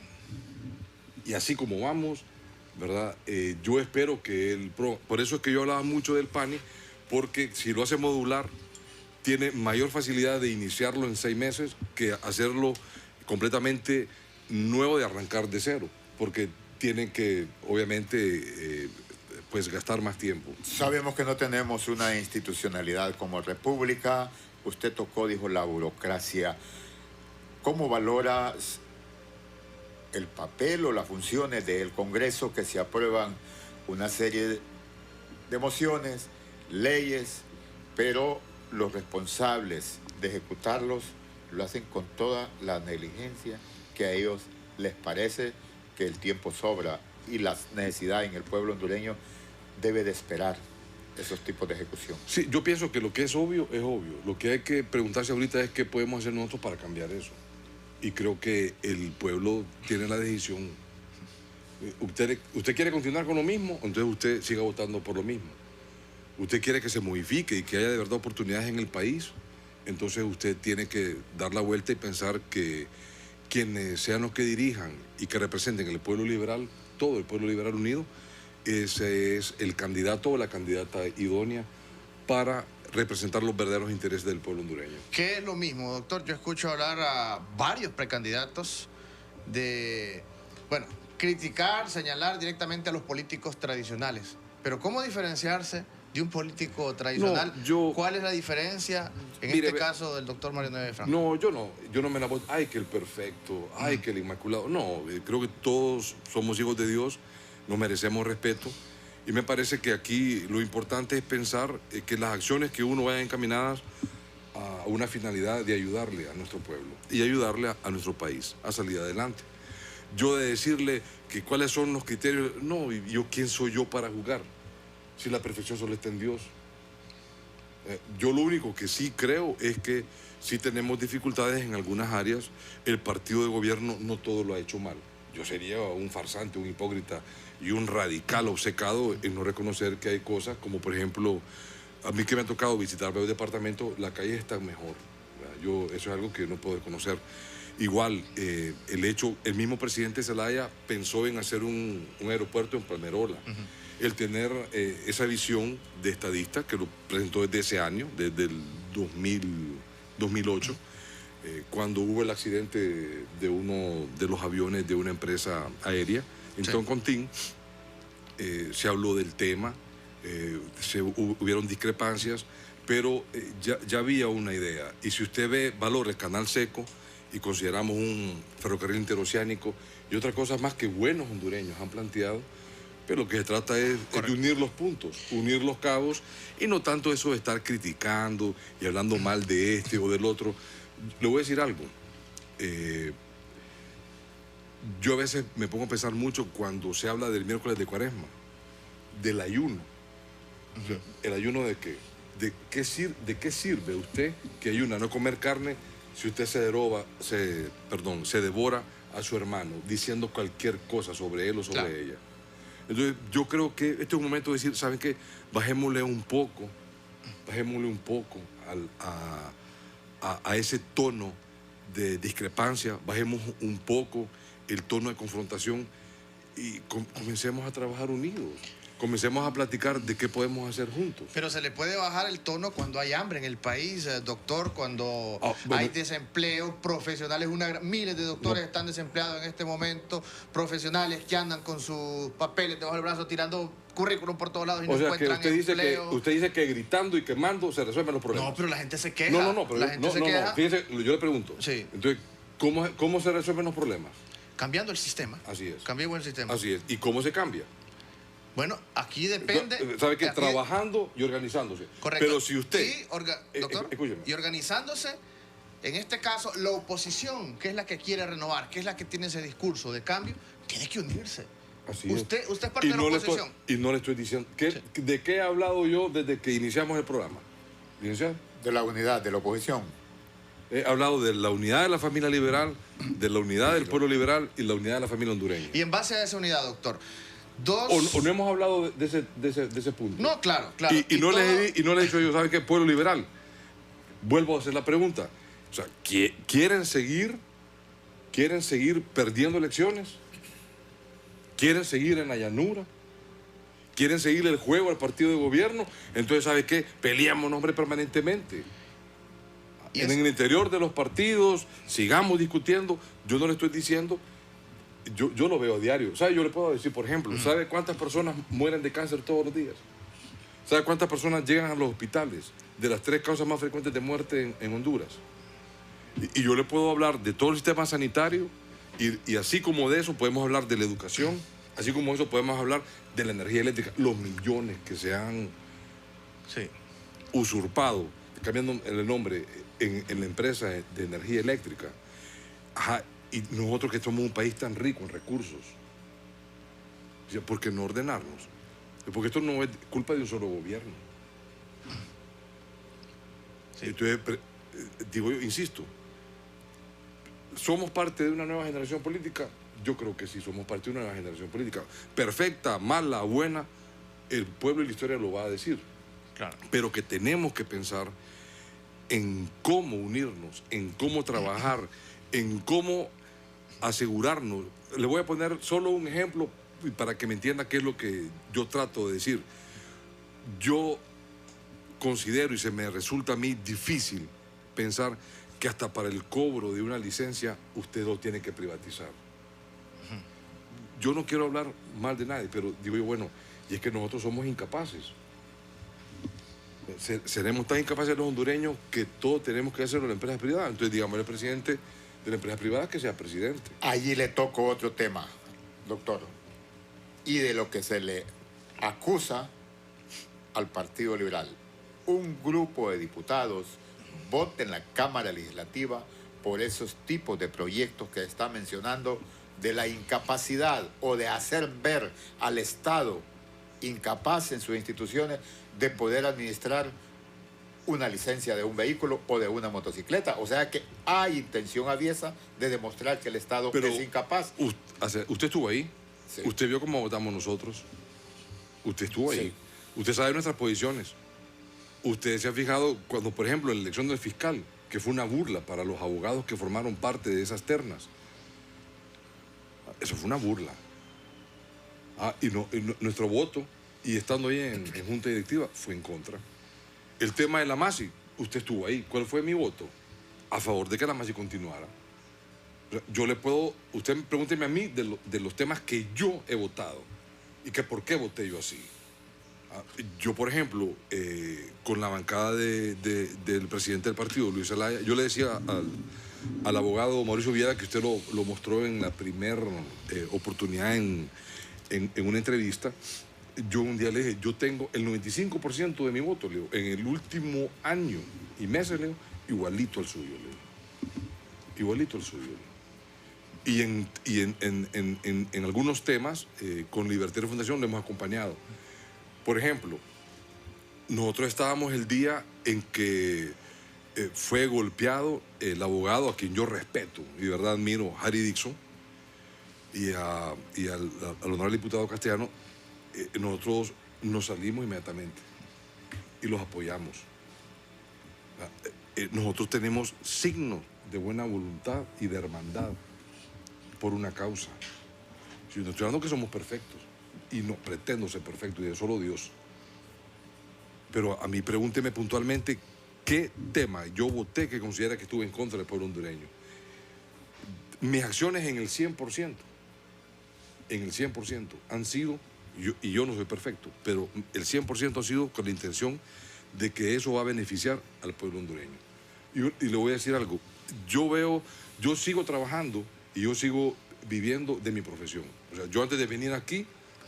Y así como vamos, ¿verdad? Yo espero que por eso es que yo hablaba mucho del PANI, porque si lo hace modular, tiene mayor facilidad de iniciarlo en 6 meses que hacerlo completamente nuevo, de arrancar de cero, porque tienen que, obviamente, pues gastar más tiempo. Sabemos que no tenemos una institucionalidad como república. Usted tocó, dijo, la burocracia. ¿Cómo valora el papel o las funciones del Congreso, que se aprueban una serie de mociones, leyes, pero los responsables de ejecutarlos lo hacen con toda la negligencia que a ellos les parece, que el tiempo sobra y las necesidades en el pueblo hondureño debe de esperar esos tipos de ejecución? Sí, yo pienso que lo que es obvio es obvio. Lo que hay que preguntarse ahorita es qué podemos hacer nosotros para cambiar eso. Y creo que el pueblo tiene la decisión. ¿Usted quiere continuar con lo mismo? Entonces usted siga votando por lo mismo. ¿Usted quiere que se modifique y que haya de verdad oportunidades en el país? Entonces usted tiene que dar la vuelta y pensar que quienes sean los que dirijan y que representen el pueblo liberal, todo el pueblo liberal unido, ese es el candidato o la candidata idónea para representar los verdaderos intereses del pueblo hondureño. ¿Qué es lo mismo, doctor? Yo escucho hablar a varios precandidatos de, bueno, criticar, señalar directamente a los políticos tradicionales. Pero ¿cómo diferenciarse de un político tradicional? No, ¿Cuál es la diferencia en mire, este caso del doctor Mario Nieves Franco? No, yo no me enamoro. Ay, que el perfecto, ay, que el inmaculado. No, creo que todos somos hijos de Dios, nos merecemos respeto. Y me parece que aquí lo importante es pensar que las acciones que uno vayan encaminadas a una finalidad de ayudarle a nuestro pueblo y ayudarle a nuestro país a salir adelante. Yo de decirle que cuáles son los criterios, no, y yo quién soy yo para juzgar, si la perfección solo está en Dios. Yo lo único que sí creo es que sí tenemos dificultades en algunas áreas. El partido de gobierno no todo lo ha hecho mal. Yo sería un farsante, un hipócrita y un radical obcecado en no reconocer que hay cosas, como por ejemplo, a mí que me ha tocado visitar varios departamentos, la calle está mejor. Eso es algo que no puedo reconocer. Igual, el mismo presidente Zelaya pensó en hacer un aeropuerto en Palmerola. El tener esa visión de estadista, que lo presentó desde ese año, desde el 2008, cuando hubo el accidente de uno de los aviones de una empresa aérea en Toncontín, se habló del tema, hubieron discrepancias, pero ya había una idea. Y si usted ve valores Canal Seco y consideramos un ferrocarril interoceánico y otras cosas más que buenos hondureños han planteado, pero lo que se trata es de unir los puntos, unir los cabos, y no tanto eso de estar criticando y hablando mal de este o del otro. Le voy a decir algo. Yo a veces me pongo a pensar mucho cuando se habla del miércoles de Cuaresma, del ayuno. ¿El ayuno de qué? ¿De qué sirve usted que ayuna? No comer carne si usted se devora a su hermano diciendo cualquier cosa sobre él o sobre ella. Entonces yo creo que este es un momento de decir, ¿saben qué? Bajémosle un poco a ese tono de discrepancia, bajemos un poco el tono de confrontación y comencemos a trabajar unidos. Comencemos a platicar de qué podemos hacer juntos. Pero se le puede bajar el tono cuando hay hambre en el país, doctor, cuando hay desempleo, profesionales, miles de doctores están desempleados en este momento, profesionales que andan con sus papeles debajo del brazo tirando currículum por todos lados y no encuentran empleo. Usted dice que gritando y quemando se resuelven los problemas. No, pero la gente se queja. No, pero fíjese, yo le pregunto. Sí. Entonces, ¿cómo se resuelven los problemas? Cambiando el sistema. Así es. Cambiando el sistema. Así es. ¿Y cómo se cambia? Bueno, aquí depende... ¿Sabe qué? Trabajando y organizándose. Correcto. Pero si usted... Doctor, y organizándose, en este caso, la oposición, que es la que quiere renovar, que es la que tiene ese discurso de cambio, tiene que unirse. Así usted es parte de la oposición. Y no le estoy diciendo... ¿De qué he hablado yo desde que iniciamos el programa? ¿Licenciado? De la unidad, de la oposición. He hablado de la unidad de la familia liberal, de la unidad del pueblo liberal y la unidad de la familia hondureña. Y en base a esa unidad, doctor... ¿O no hemos hablado de ese punto? No, claro. Y no le he dicho yo, ¿saben qué? Pueblo liberal. Vuelvo a hacer la pregunta. O sea, ¿quieren seguir perdiendo elecciones? ¿Quieren seguir en la llanura? ¿Quieren seguir el juego al partido de gobierno? Entonces, ¿sabe qué? Peleamos, hombre, permanentemente. En el interior de los partidos, sigamos discutiendo. Yo no le estoy diciendo... Yo lo veo a diario. ¿Sabe? Yo le puedo decir, por ejemplo, ¿sabe cuántas personas mueren de cáncer todos los días? ¿Sabe cuántas personas llegan a los hospitales de las 3 causas más frecuentes de muerte en Honduras? Y yo le puedo hablar de todo el sistema sanitario y así como de eso podemos hablar de la educación, así como de eso podemos hablar de la energía eléctrica, los millones que se han usurpado, cambiando el nombre en la empresa de energía eléctrica. Ajá. Y nosotros que somos un país tan rico en recursos, ¿por qué no ordenarnos? Porque esto no es culpa de un solo gobierno. Sí. Entonces, digo yo, insisto, ¿somos parte de una nueva generación política? Yo creo que sí, somos parte de una nueva generación política. Perfecta, mala, buena, el pueblo y la historia lo va a decir. Claro. Pero que tenemos que pensar en cómo unirnos, en cómo trabajar, en cómo asegurarnos. Le voy a poner solo un ejemplo para que me entienda qué es lo que yo trato de decir. Yo considero, y se me resulta a mí difícil pensar que hasta para el cobro de una licencia usted lo tiene que privatizar. Yo no quiero hablar mal de nadie, pero digo yo, bueno, y es que nosotros somos incapaces. Seremos tan incapaces los hondureños que todo tenemos que hacerlo en la empresa privada. Entonces, digamos, el presidente de la empresa privada que sea presidente. Allí le toco otro tema, doctor, y de lo que se le acusa al Partido Liberal. Un grupo de diputados vota en la Cámara Legislativa por esos tipos de proyectos que está mencionando, de la incapacidad o de hacer ver al Estado incapaz en sus instituciones de poder administrar una licencia de un vehículo o de una motocicleta. O sea que hay intención aviesa de demostrar que el Estado es incapaz. ¿Usted estuvo ahí? Sí. ¿Usted vio cómo votamos nosotros? ¿Usted estuvo ahí? Sí. ¿Usted sabe nuestras posiciones? ¿Usted se ha fijado cuando, por ejemplo, en la elección del fiscal, que fue una burla para los abogados que formaron parte de esas ternas? Eso fue una burla. Nuestro voto, y estando ahí en junta directiva, fue en contra. El tema de la MASI, usted estuvo ahí. ¿Cuál fue mi voto? A favor de que la MASI continuara. Yo le puedo, usted pregúnteme a mí de los temas que yo he votado y que por qué voté yo así. Yo, por ejemplo, con la bancada del presidente del partido, Luis Zelaya, yo le decía al abogado Mauricio Viera, que usted lo mostró en la primera oportunidad en una entrevista. Yo un día le dije, yo tengo el 95% de mi voto, Leo, en el último año y meses, Leo, igualito al suyo, Leo. Igualito al suyo, Leo. Y en algunos temas, con Libertario Fundación le hemos acompañado. Por ejemplo, nosotros estábamos el día en que fue golpeado el abogado a quien yo respeto y de verdad admiro, Harry Dixon, y al honorable diputado Castellano. Nosotros nos salimos inmediatamente y los apoyamos. Nosotros tenemos signos de buena voluntad y de hermandad por una causa. Si no estoy hablando que somos perfectos, y no pretendo ser perfecto, y de solo Dios. Pero a mí pregúnteme puntualmente qué tema yo voté que considera que estuve en contra del pueblo hondureño. Mis acciones en el 100%, han sido, y yo no soy perfecto, pero el 100% ha sido con la intención de que eso va a beneficiar al pueblo hondureño. Y le voy a decir algo, yo sigo trabajando y yo sigo viviendo de mi profesión. O sea, yo antes de venir aquí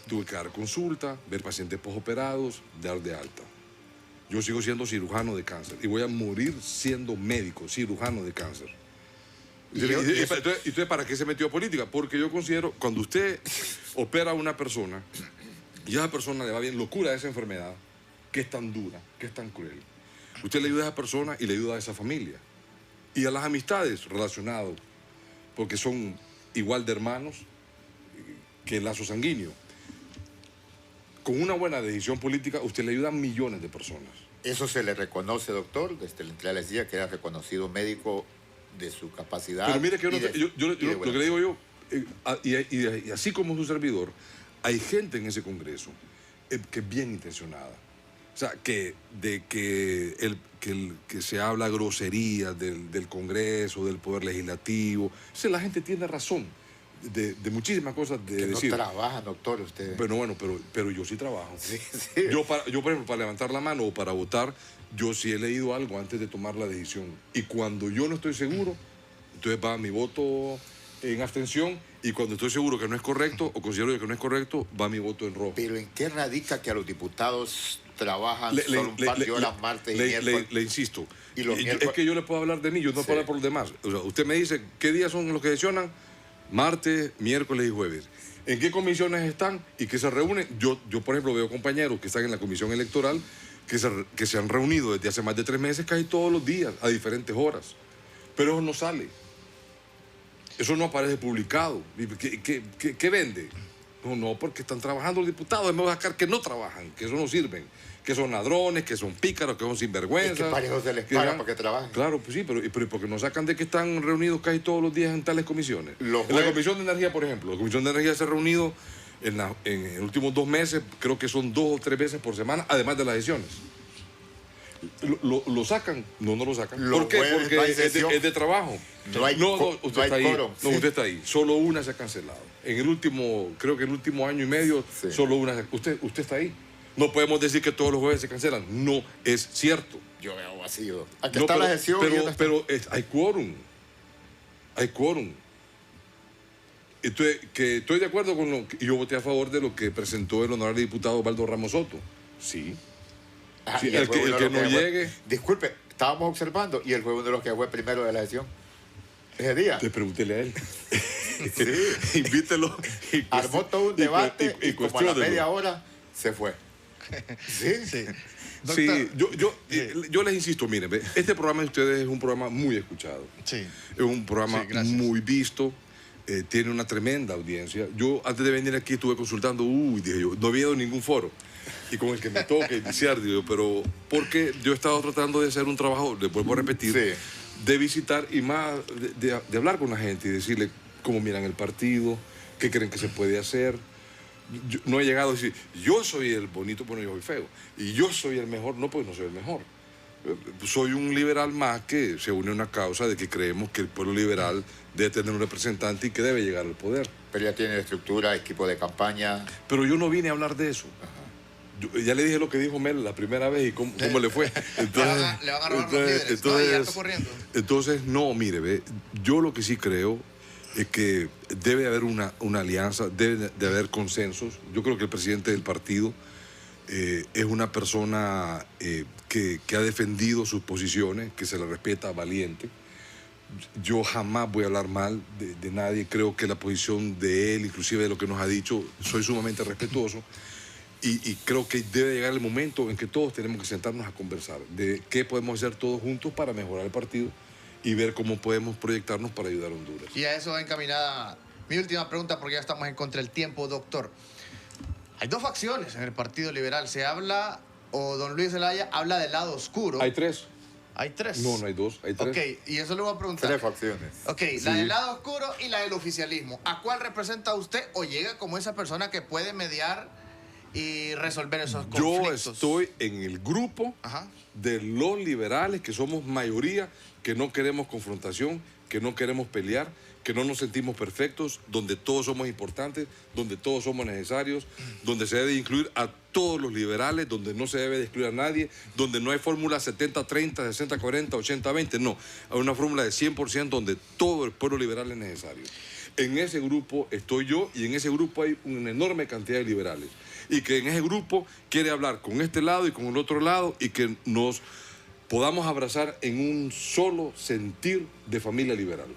tuve que dar consulta, ver pacientes postoperados, dar de alta. Yo sigo siendo cirujano de cáncer y voy a morir siendo médico, cirujano de cáncer. Entonces, ¿para qué se metió a política? Porque yo considero, cuando usted opera a una persona y a esa persona le va bien, locura de esa enfermedad, que es tan dura, que es tan cruel, usted le ayuda a esa persona y le ayuda a esa familia. Y a las amistades relacionadas, porque son igual de hermanos que el lazo sanguíneo. Con una buena decisión política, usted le ayuda a millones de personas. Eso se le reconoce, doctor, desde la entrada les decía que era reconocido médico de su capacidad. Pero mire que lo que le digo yo, y así como su servidor, hay gente en ese Congreso que es bien intencionada. O sea, que se habla groserías del Congreso, del Poder Legislativo. O sea, la gente tiene razón de muchísimas cosas de que decir. No trabaja, doctor, usted. Bueno, pero yo sí trabajo. Sí. Yo, por ejemplo, para levantar la mano o para votar, yo sí he leído algo antes de tomar la decisión. Y cuando yo no estoy seguro, entonces va mi voto en abstención, y cuando estoy seguro que no es correcto o considero que no es correcto, va mi voto en rojo. Pero ¿en qué radica que a los diputados trabajan solo un par de horas martes y miércoles? Le insisto, y los es que yo le puedo hablar de mí, yo no puedo hablar por los demás. O sea, usted me dice, ¿qué días son los que sesionan? Martes, miércoles y jueves. en qué comisiones están y que se reúnen. Yo por ejemplo, veo compañeros que están en la comisión electoral que se han reunido desde hace más de 3 meses casi todos los días, a diferentes horas. Pero eso no sale. Eso no aparece publicado. ¿Qué vende? No, porque están trabajando los diputados. Es mejor sacar que no trabajan, que eso no sirven, que son ladrones, que son pícaros, que son sinvergüenzas. Es que parejos se les paga para que trabajen. Claro, pues sí, pero porque no sacan de que están reunidos casi todos los días en tales comisiones. En la Comisión de Energía, por ejemplo, la Comisión de Energía se ha reunido en los últimos 2 meses, creo que son 2 o 3 veces por semana, además de las sesiones. ¿Lo sacan? No lo sacan. ¿Por qué? Porque no es de trabajo. Usted está ahí. Sí. Usted está ahí. Solo una se ha cancelado. En el último, creo que en el último año y medio, sí, solo una. Usted está ahí. No podemos decir que todos los jueves se cancelan. No es cierto. Yo veo vacío. Aquí está la sesión. Pero hay quórum. Hay quórum. Que estoy de acuerdo con lo que yo voté a favor de lo que presentó el honorable diputado Osvaldo Ramos Soto. Sí. Sí, el que no llegue. Disculpe, estábamos observando y él fue uno de los que fue primero de la sesión. Ese día. Pregúntele a él. Sí. Invítelo. Armó todo un debate y como a la media hora se fue. Sí. Sí. Sí, yo les insisto, miren, este programa de ustedes es un programa muy escuchado. Sí. Es un programa Sí, muy visto. Tiene una tremenda audiencia. Yo antes de venir aquí estuve consultando, dije yo, no había ido a ningún foro. Y con el que me toca iniciar, digo, pero porque yo he estado tratando de hacer un trabajo, les vuelvo a repetir, sí, de visitar y más de hablar con la gente y decirle cómo miran el partido, qué creen que se puede hacer. Yo no he llegado a decir, yo soy el bonito, bueno, yo soy feo, y yo soy el mejor, no, pues no soy el mejor. Soy un liberal más que se une a una causa de que creemos que el pueblo liberal debe tener un representante y que debe llegar al poder. Pero ya tiene estructura, equipo de campaña. Pero yo no vine a hablar de eso. Ya le dije lo que dijo Mel la primera vez y cómo le fue. Entonces, le van a robar los líderes. No, ya está corriendo. Entonces, no, mire, yo lo que sí creo es que debe haber una alianza, debe de haber consensos. Yo creo que el presidente del partido es una persona que ha defendido sus posiciones, que se le respeta, valiente. Yo jamás voy a hablar mal de nadie. Creo que la posición de él, inclusive de lo que nos ha dicho, soy sumamente respetuoso. Y creo que debe llegar el momento en que todos tenemos que sentarnos a conversar de qué podemos hacer todos juntos para mejorar el partido y ver cómo podemos proyectarnos para ayudar a Honduras. Y a eso va encaminada mi última pregunta, porque ya estamos en contra del tiempo, doctor. Hay 2 facciones en el Partido Liberal. Se habla, o don Luis Zelaya habla del lado oscuro. Hay 3. ¿Hay 3? No, no hay 2, hay 3. Ok, y eso le voy a preguntar. 3 facciones. Ok, Sí. la del lado oscuro y la del oficialismo. ¿A cuál representa usted o llega como esa persona que puede mediar y resolver esos conflictos? Yo estoy en el grupo de los liberales, que somos mayoría, que no queremos confrontación, que no queremos pelear, que no nos sentimos perfectos, donde todos somos importantes, donde todos somos necesarios, donde se debe incluir a todos los liberales, donde no se debe de excluir a nadie, donde no hay fórmula 70-30, 60-40, 80-20, no. Hay una fórmula de 100% donde todo el pueblo liberal es necesario. En ese grupo estoy yo y en ese grupo hay una enorme cantidad de liberales. Y que en ese grupo quiere hablar con este lado y con el otro lado y que nos podamos abrazar en un solo sentir de familia liberal.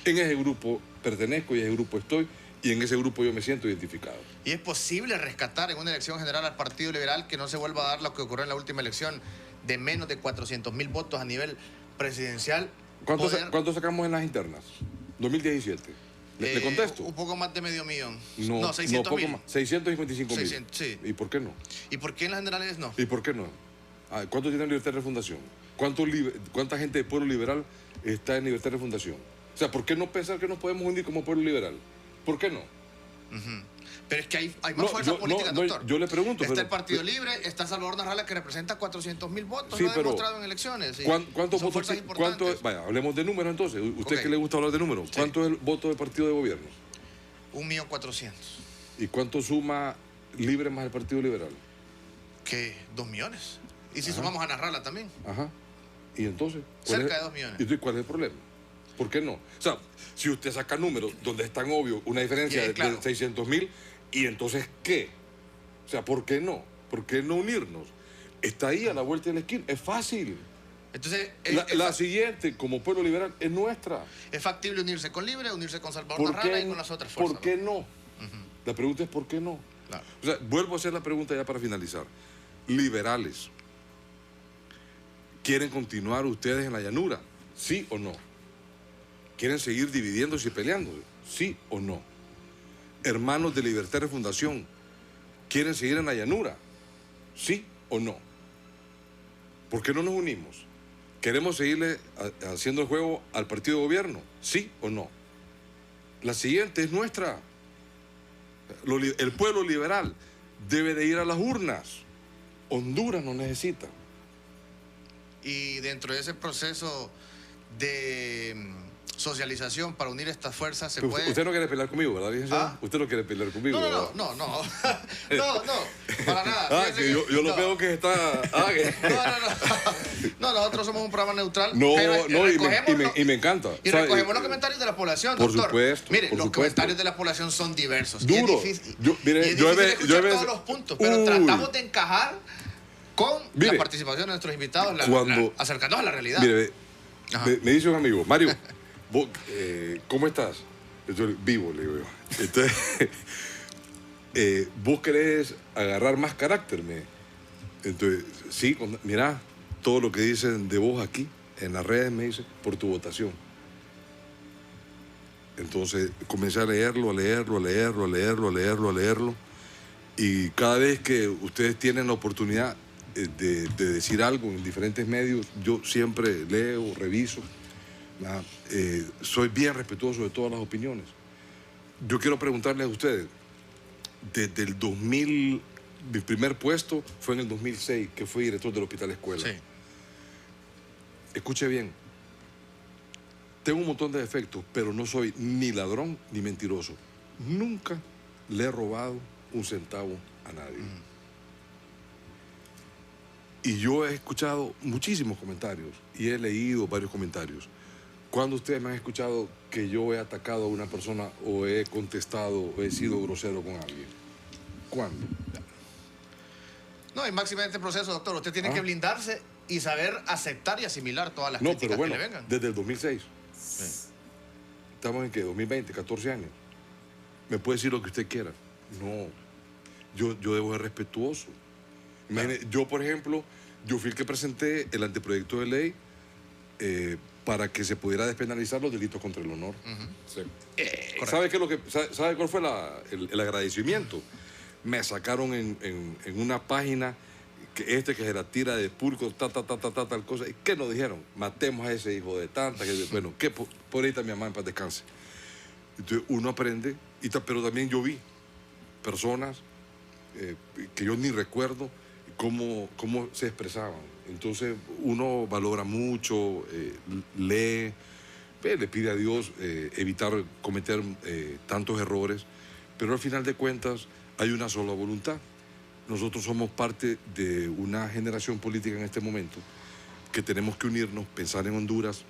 En ese grupo pertenezco y en ese grupo estoy y en ese grupo yo me siento identificado. ¿Y es posible rescatar en una elección general al Partido Liberal que no se vuelva a dar lo que ocurrió en la última elección de menos de 400,000 votos a nivel presidencial? ¿Cuánto sacamos en las internas? 2017. ¿Le contesto? Un poco más de medio millón. No, 600,000. 655,000. 600, sí. ¿Y por qué no? ¿Y por qué en las generales no? ¿Y por qué no? ¿Cuánto tiene libertad de refundación? ¿Cuánta gente del pueblo liberal está en libertad de refundación? O sea, ¿por qué no pensar que nos podemos unir como pueblo liberal? ¿Por qué no? Pero es que hay más fuerza política, doctor. Yo le pregunto. Está el Partido Libre, está Salvador Narrala, que representa 400,000 votos, sí, lo ha demostrado en elecciones. Sí. ¿Cuántos Son votos? fuerzas importantes. Vaya, hablemos de números entonces. ¿Usted que le gusta hablar de números? Sí. ¿Cuánto es el voto del partido de gobierno? 1.400.000. ¿Y cuánto suma Libre más el Partido Liberal? ¿Qué? 2 millones. Y si sumamos a Narrala también. Ajá. ¿Y entonces? Cerca de 2 millones. ¿Y cuál es el problema? ¿Por qué no? O sea, si usted saca números donde es tan obvio una diferencia de 600,000, ¿y entonces qué? O sea, ¿por qué no? ¿Por qué no unirnos? Está ahí a la vuelta de la esquina. Es fácil. Entonces, la siguiente, como pueblo liberal, es nuestra. ¿es factible unirse con Libre, unirse con Salvador Narrala y con las otras fuerzas? ¿Por qué no? La pregunta es ¿por qué no? Claro. O sea, vuelvo a hacer la pregunta ya para finalizar. Liberales, ¿quieren continuar ustedes en la llanura? ¿Sí o no? ¿Quieren seguir dividiéndose y peleándose? ¿Sí o no? Hermanos de Libertad y Fundación, ¿quieren seguir en la llanura? ¿Sí o no? ¿Por qué no nos unimos? ¿Queremos seguirle haciendo el juego al partido de gobierno? ¿Sí o no? La siguiente es nuestra. El pueblo liberal debe de ir a las urnas. Honduras nos necesita. Y dentro de ese proceso de socialización para unir estas fuerzas se puede... Usted no quiere pelear conmigo, ¿verdad, licenciado? ¿Ah? Usted no quiere pelear conmigo, ¿verdad? No, para nada. Ah, Fíjese que yo lo no. veo que está... Ah, que... No, nosotros somos un programa neutral. No, pero no, recogemos y me encanta. Y O sea, recogemos los comentarios de la población, por doctor. supuesto, Mire, por los supuesto. comentarios de la población son diversos. Duro. Y es difícil, Mire, y es yo difícil he escuchar veces- todos los puntos, pero Uy. tratamos de encajar con Mire, la participación de nuestros invitados, acercarnos a la realidad. Mire, Ajá. me dice un amigo, Mario, vos, ¿cómo estás? Estoy vivo, le digo yo. Entonces, vos querés agarrar más carácter, Entonces, sí, mirá, todo lo que dicen de vos aquí, en las redes, me dice, por tu votación. Entonces, comencé a leerlo, y cada vez que ustedes tienen la oportunidad de decir algo en diferentes medios, yo siempre leo, reviso. Soy bien respetuoso de todas las opiniones. Yo quiero preguntarles a ustedes, desde el 2000, mi primer puesto fue en el 2006, que fui director del Hospital Escuela. Sí. Escuche bien, tengo un montón de defectos, pero no soy ni ladrón ni mentiroso. Nunca le he robado un centavo a nadie. Y yo he escuchado muchísimos comentarios y he leído varios comentarios. ¿Cuándo ustedes me han escuchado que yo he atacado a una persona o he contestado o he sido grosero con alguien? ¿Cuándo? No, y máximo en este proceso, doctor, usted tiene que blindarse y saber aceptar y asimilar todas las No, críticas pero bueno, que le vengan. desde el 2006. Estamos en ¿qué? 2020, 14 años. ¿Me puede decir lo que usted quiera? No. Yo debo ser respetuoso. Imagine, yo, por ejemplo, yo fui el que presenté el anteproyecto de ley para que se pudiera despenalizar los delitos contra el honor. Sí. ¿Sabe cuál fue el agradecimiento? Me sacaron en una página que se la tira de pulco, tal cosa. ¿Y qué nos dijeron? Matemos a ese hijo de tanta. Bueno, que por ahorita mi mamá en paz descanse. Entonces uno aprende, pero también yo vi personas que yo ni recuerdo cómo se expresaban. Entonces uno valora mucho, lee, le pide a Dios evitar cometer tantos errores, pero al final de cuentas hay una sola voluntad. Nosotros somos parte de una generación política en este momento que tenemos que unirnos, pensar en Honduras,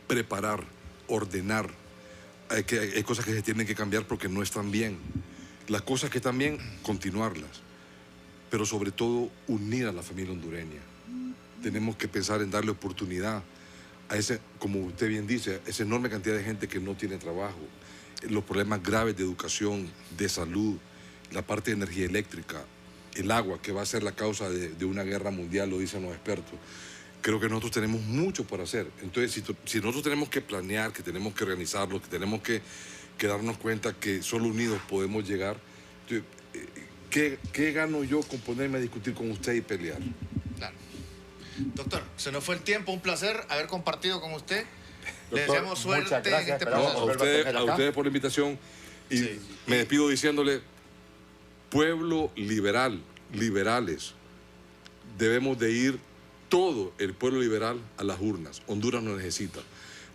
preparar, ordenar. Hay cosas que se tienen que cambiar porque no están bien. Las cosas que están bien, continuarlas. Pero sobre todo, unir a la familia hondureña. Tenemos que pensar en darle oportunidad a ese, como usted bien dice, esa enorme cantidad de gente que no tiene trabajo, los problemas graves de educación, de salud, la parte de energía eléctrica, el agua, que va a ser la causa de una guerra mundial, lo dicen los expertos. Creo que nosotros tenemos mucho por hacer. Entonces, si nosotros tenemos que planear, que tenemos que organizarlo, que tenemos que darnos cuenta que solo unidos podemos llegar, ¿qué gano yo con ponerme a discutir con usted y pelear? Claro. Doctor, se nos fue el tiempo, un placer haber compartido con usted. Le Doctor, deseamos suerte muchas gracias, en este esperamos proceso. volver A ustedes por la invitación y Sí. me despido diciéndole, pueblo liberal, liberales, debemos de ir todo el pueblo liberal a las urnas. Honduras nos necesita.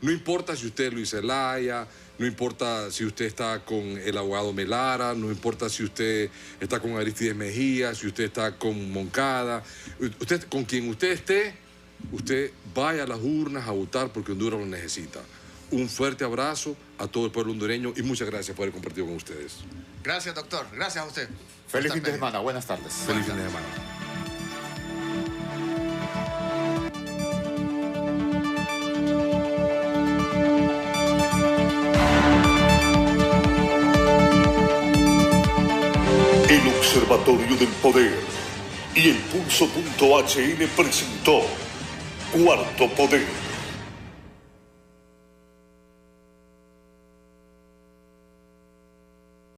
No importa si usted es Luis Zelaya, no importa si usted está con el abogado Melara, no importa si usted está con Aristides Mejía, si usted está con Moncada, usted, con quien usted esté, usted vaya a las urnas a votar porque Honduras lo necesita. Un fuerte abrazo a todo el pueblo hondureño y muchas gracias por haber compartido con ustedes. Gracias, doctor. Gracias a usted. Feliz fin de semana, buenas tardes. Feliz fin de semana. Observatorio del Poder y el Pulso.hn presentó Cuarto Poder.